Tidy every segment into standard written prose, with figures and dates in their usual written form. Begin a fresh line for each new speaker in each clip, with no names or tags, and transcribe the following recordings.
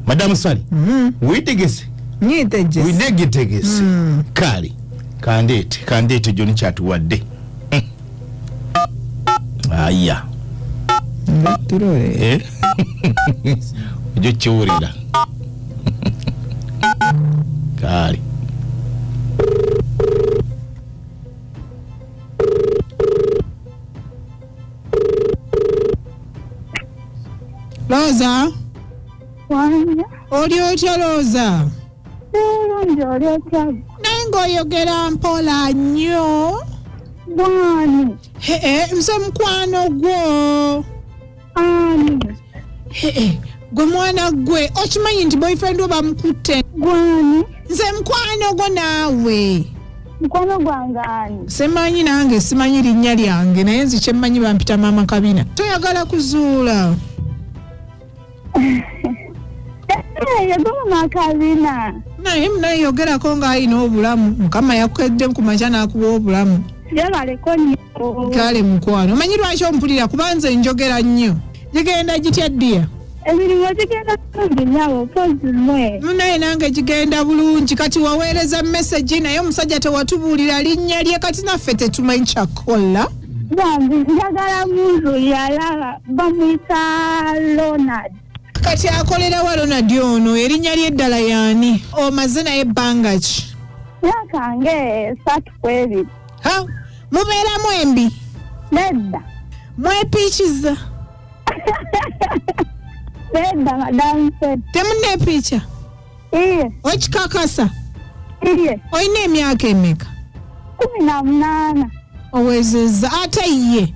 Madam Sally. Witegese.
Nyitegese.
Winegitegese. Kali. Kandete Johnny chatuwadde. Aya.
Turore.
Ojo chiwulira. Kali.
Rosa.
Wanya.
Oli otya Rosa?
Oli otya?
Nange oyogera mpola nnyo.
Bwani.
Nze mukwano gwo.
Ani.
Gwe mwana gwe okimanyi nti boyfriend we bamukutte.
Bwani.
Nze mukwano gwo naawe.
Mukwano gwange ani.
Simanyi nange simanyi linnya lyange naye nze kyemmanyi bampita maama Kabina. Toyagala kuzuula.
Yagoma Kabina.
Naye munayogerako ng'alina obulamu. Mukama yakukedde kumakya n'akuba obulamu.
Yabaleko nnyo.
Kale mukwano. Omanyi lwaki ompulira kuba nze njogera nnyo. Gigenda gitya ddiya?
Emirimu gigenda bulungi nyawo pozi mwe.
Naye nange gigenda bulungi kati waweereza message naye omusajja tewatubuulira linnya lye kati naffe tetumanyi kyakola.
Bambi njagala muntu yalaba bamuyita Ronald.
Kati akolera wa Ronald ono erinnya lye eddala yaani? Omaze naye ebbanga ki?
Yakange 3
Ha? Mubeeramu embi?
Nedda.
Mwepiikiza?
Nedda Madam Sally.
Temunneepiica?
Iye.
Okikakasa?
Iye.
Olina emyaka emeka?
18.
Owezezza ate ye?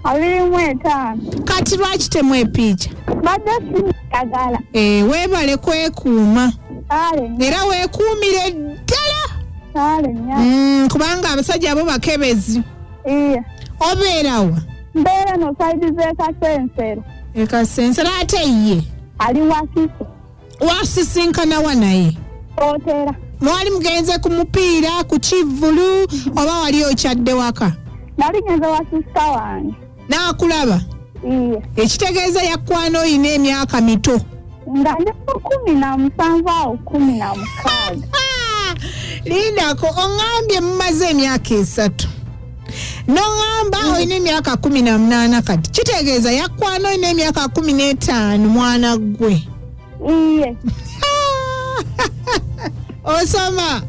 25.
Kati lwaki temwepiica?
Badde sinagala.
Weebale kwekuuma.
Kale.
Era weekuumire ddala.
Kale nya.
Kubanga abasajja abo bakebezi.
Iye.
Obeerawa?
Mbeera no saidi z'ekasensero.
Ekasensero ate ye?
Ali Wakiso.
Wasisinkanawa naye?
Otera.
Mwali mugenze ku mupiira ku kivvulu oba wali okyadde waka?
Nali ngenze wa sista wange.
N'akulaba?
Iye.
Ekitegeeza yakwano oyina emyaka mito.
Nga ndi 17 awo 16.
Lindako oŋŋambye mumaze emyaka 3. N'oŋŋamba oyina emyaka 18 kati. Kitegeeza yakwano oyina emyaka 15 mwana gwe.
Iye.
Osoma?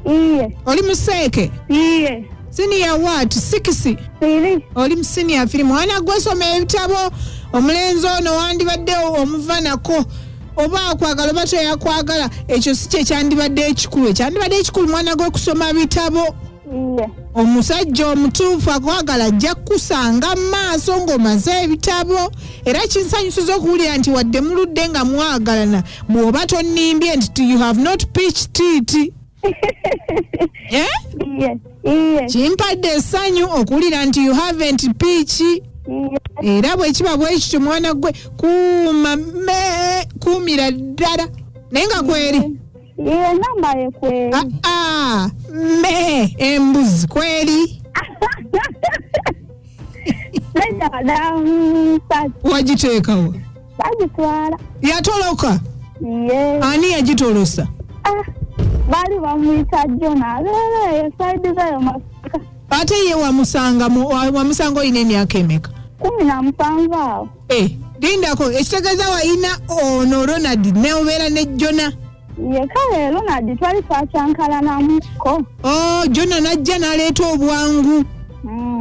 Iye.
Oli museeke?
Iye.
Senior what? 6?
3.
Oli mu senior 3. Mwana gwe soma ebitabo. Omulenzi ono wandibadde omuva nako. Oba akwagala oba toyakwagala ekyo si kye kyandibadde ekikulu. Ekyandibadde ekikulu mwana gwe kusoma bitabo.
Iye.
Omusajja omutuufu akwagala ajja kukusanga maaso ng'omaze ebitabo. Era kinsanyusiza okuwulira nti wadde muludde nga mwagalana bw'oba tonnimbye nti you have not pitched it.
Iye. Iye.
Kimpadde essanyu okuwulira nti you haven't pitched. Era bwe kiba bwe kityo mwana gwe kuumira ddala naye nga kweri.
Iye namba ye kweri.
Embuzi kweri.
Nedda Madam Sally.
Wagiteekawo?
Bagitwala.
Yatoloka?
Iye.
Ani yagitolosa?
Bali bamuyita Jona. Leero saidi zayo Masaka.
Ate ye wamusanga olina emyaka emeka?
17 awo.
Lindako ekitegeeza wayina ono Ronald ne obeera ne Jona.
Ye kale Ronald twali twakyankalanamuko.
Jona najja n'aleeta obwangu.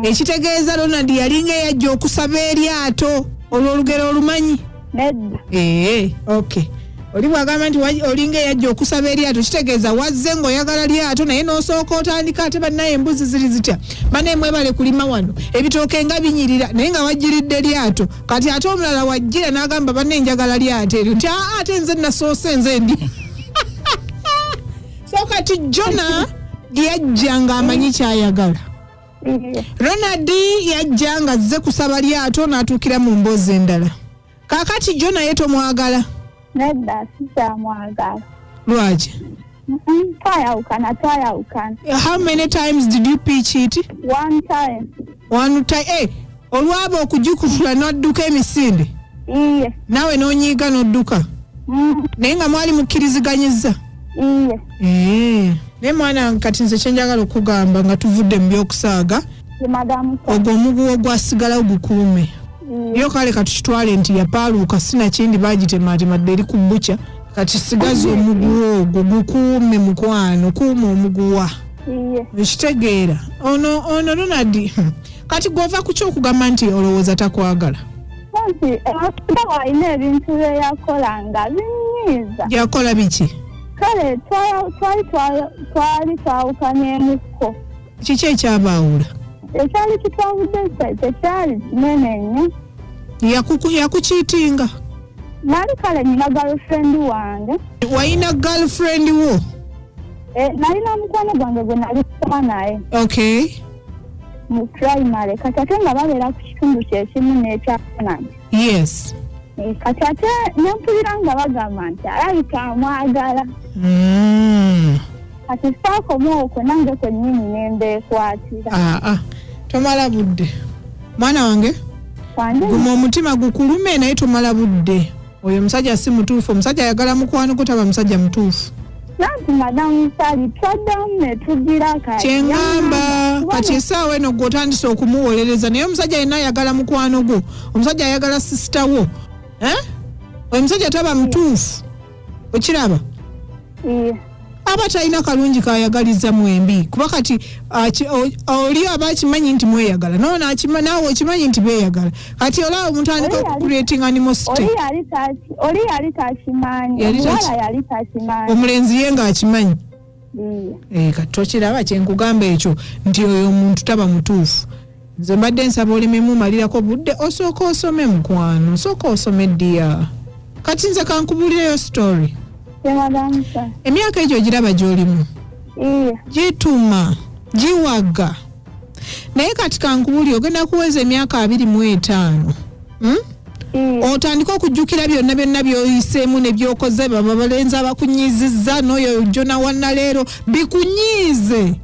Ekitegeeza Ronald yalinga eyajja okusaba eryato. Olwo olugero olumanyi?
Nedda.
Okay. Oli bwagamba nti olinga eyajja okusaba eryato kitegeeza wazze ng'oyagala lyato naye n'osooka otandika ate bannaye embuzi ziri zitya. Bane mwebale kulima wano. Ebitooke nga binyirira naye nga wajjiridde lyato. Kati ate omulala wajjira n'agamba banne njagala lyato eryo nti ate nze nasoose nze ndi. So kati Jona yajja ng'amanyi kyayagala. Ronald yajja nga azze kusaba lyato n'atuukira mu mboozi endala. Kaakati Jona ye tomwagala?
Nedda sikyamwagala.
Lwaki?
Twayawukana.
How many times did you pitch it?
1 time.
One time. Olwaba okujukutula n'odduka emisinde?
Iye.
Nawe n'onyiiga n'odduka? naye nga mwali mukkiriziganyiza. Naye mwana kati nze kyenjagala okugamba nga tuvudde mu byokusaaga ogwo omuguwa ogwasigala ogukuume. Yo kale katukitwale nti yapaaluuka sinakindi bagitematemadde eri ku bbuca kati sigaza omuguwa ogwo gukuume mukwano kuuma omuguwa. Ekitegeera ono Ronald kati gwova ku kyokugamba nti olowooza takwagala.
Alina ebintu byeyakola nga binyiiza.
Yakola biki?
Kale twali twawukanyemuko.
Kiki ekyabaawula?
Ekyali kitwavudde tekyali kinene nnyo.
Yakukiitinga?
Nali kale nina girlfriend wange.
Wayina girlfriend wo?
Nalina mukwano gwange gwe nali kusoma naye.
Okay.
Mu primary kati ate nga babeera ku kitundu kyekimu n'ekyafunani.
Yes.
Kati ate nempulira nga bagamba nti alabika amwagala. Kati saakoma okwo nange kwennyini nembeekwatira.
Tomala budde mwana wange, guma omutima gukulume naye tomala budde. Oyo omusajja si mutuufu, omusajja ayagala mukwano gwo taba musajja mutuufu.
Nanti madamu Sali twaddamu ne tugira kati.
Kyengamba kati essaawa eno gwe otandise okumuwolereza naye omusajja yenna ayagala mukwano gwo, omusajja ayagala sisita wo. Oyo omusajja taba mutuufu. Okiraba? Aba talina kalungi kayagaliza mwembi kuba kati oli aba akimanyi nti mweyagala naawe okimanyi nti beeyagala kati olaba omuntu anika okucreating animosity.
Oli yali takimanyi, omuwala yali takimanyi,
omulenzi ye ng'akimanyi. Kati tokiraba kyenkugamba ekyo nti oyo omuntu taba mutuufu. Nze mbadde nsaba olememu malirako budde osooka osome mukwano, osooka osome ddiya. Kati nze kankubulireyo story. Emyaka egyo giraba gy'olimu. Gituma giwaga naye kati kankubuli ogenda kuweza emyaka 25 otandika okujjukira byonna byoyiseemu ne byokoze baba balenzi abakunyizizza n'oyo jona wannaleero bikunyiize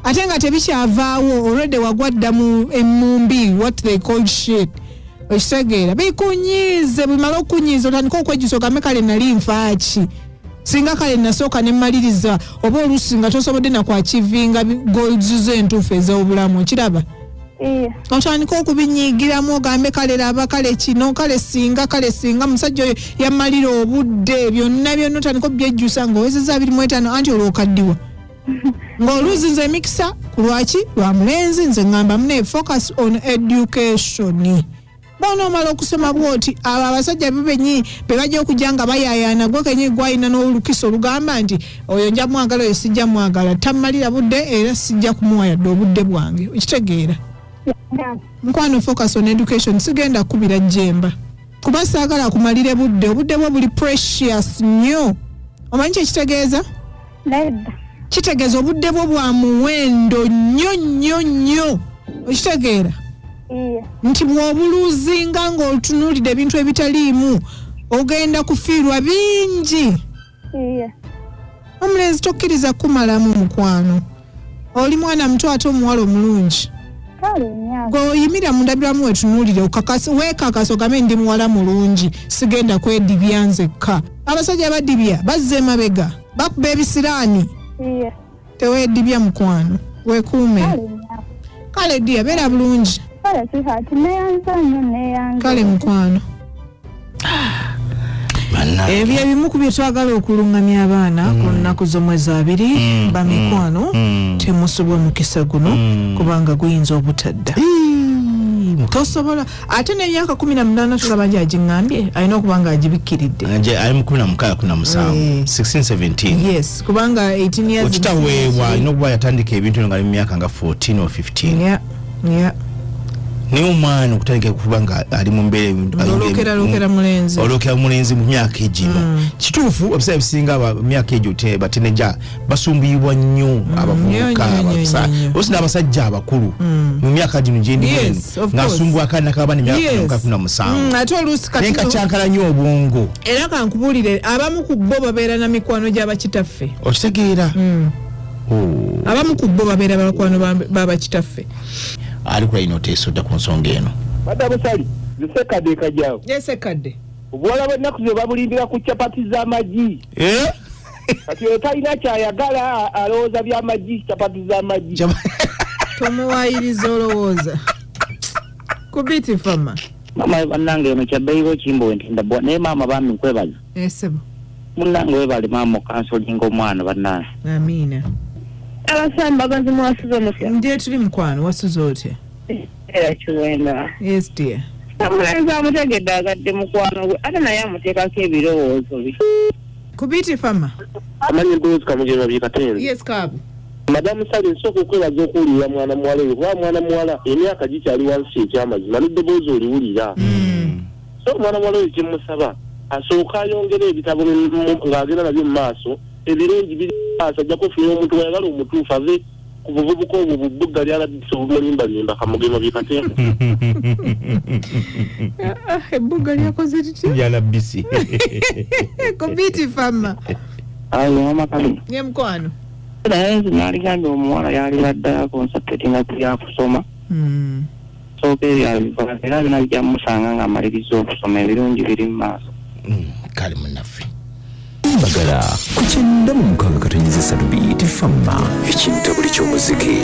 ate nga tebikyavaawo already wagwadda mu emmumbi what they call shit. Okitegeera bikunyiize bimala okunyiiza otandika okwejjusa ogambe kale nali nfaaki singa kale nasooka ne mmaliriza oba oluusi nga tosobodde nakwakivinga goals z'entuufu ez'obulamu. Okiraba? Otandika okubinyiigiramu ogambe kale laba kale kino kale singa musajja oyo yammalira obudde byonna otandika obyejjusa ng'owezezza 25 anti olwokaddiwa ng'oluuzi nze emikisa ku lwaki lwa mulenzi nze ngamba mune focus on education. Bono omala okusoma bwoti abo abasajja bebenyi bebajja okujja nga bayayaana gwe kenyi gwayina n'olukiso olugamba nti oyo nja mwagala oyo sijja mwagala tammalira budde era sijja kumuwa yadde obudde bwange. Okitegeera? Mukwano focus on education sigenda kubira jjemba kuba saagala kumalire budde bwo buli precious nnyo. Omanyi kye kitegeeza? Kitegeeza obudde bwo bwa muwendo nnyo. Okitegeera? Nti bw'obuluzinga ng'otunuulidde ebintu ebitaliimu ogenda kufiirwa bingi. Omulenzi tokkiriza kumalamu mukwano. Oli mwana muto ate omuwala omulungi. Gweoyimira mu ndabiramu wetunuulire weekakasa ogambe ndi muwala mulungi sigenda kwedibya nzekka. Abasajja abadibya bazza emabega bakuba ebisiraani. Teweedibya mukwano weekuume. Kale ddiya beera bulungi. Kale mukwano ebyo ebimu ku bye twagala okulungamya abaana ku nnaku z'omwezi 2 bamikwano temusubwa mukisa guno kubanga guyinza obutadda tosobola ate n'emyaka 18 tulaba nti agiŋŋambye alina okuba nga agibikkiridde
ali mu 16 17
yes kubanga 18 years
okitaweebwa alina okuba yatandika ebintu nga ali mu myaka nga 14 or 15 niyo omwana okutandika kuba nga ali mu mbeera olokera mulenzi mu myaka egino kituufu ebisaawe ebisinga myaka egyo bateneja basumbuyibwa nnyo abavubuka osi n'abasajja abakulu mu myaka gino gyendigeni ng'asumbwa akaana k'abaana emyaka 17
ate oluusi
naye nkakyankala nnyo obwongo
era kankubuulire abamu ku bo babeera na mikwano gy'abakitaffe
okitegeera
abamu ku bo babeera bakwano babakitaffe
ali kula ino teesodda ku nsonga eno
Madamu Sali zisekadde kajjawo
yesekadde
Obuwala bw'ennaku ze babulimbira ku capati z'amagi. Kati oyo talina kyayagala alowooza by'amagi, capati z'amagi.
Tomuwaayiriza olowooza. Kubiti fama.
Mama bannange ono kyabbeeyiwo kimbo ntinda bwa naye maama bambi nkwebaza.
Esebo.
Munnange webale maama okansolinga omwana bannange.
Amiina.
Abasamba bazi mwasuze mutya.
Ndiye tuli mukwano wasuze otya?
Era kiwenda.
Yes dear.
Amulenzi amutegedde agadde mukwano gwe ate naye amuteekako ebirowoozo bye.
Kubiti fama.
Amanyi Bruce Kamugema byekatenzi.
Yes kabu.
Madamu Sali nsooka okwebaza okuwulira mwana muwala oyo kuba mwana muwala emyaka gikyali wansi ekyamazima n'eddoboozi oliwulira. So mwana muwala oyo kyemusaba asooka ayongere ebitabo ng'agenda nabyo mu maaso ebirungi biri maaso ajja kufunira omuntu wayagala omutuufu ave ku buvubuka obwo bubugga lyalabisa obumulimbalimba Kamugema byekatenzi.
Ebbuga lyakoze litya?
Lyalabisi.
Kubiti fama.
Ayo mama kali.
Ye mukwano.
Naye naaligambye omuwala yalira ddala ku nsapeti nga tyakusoma. Sooka ebyalibala era bina bijja musanga ng'amaliriza okusoma ebirungi biri mu maaso.
Kale munnaffe.
Bagala ku 96.3 fama ekintu buli ky'omuziki.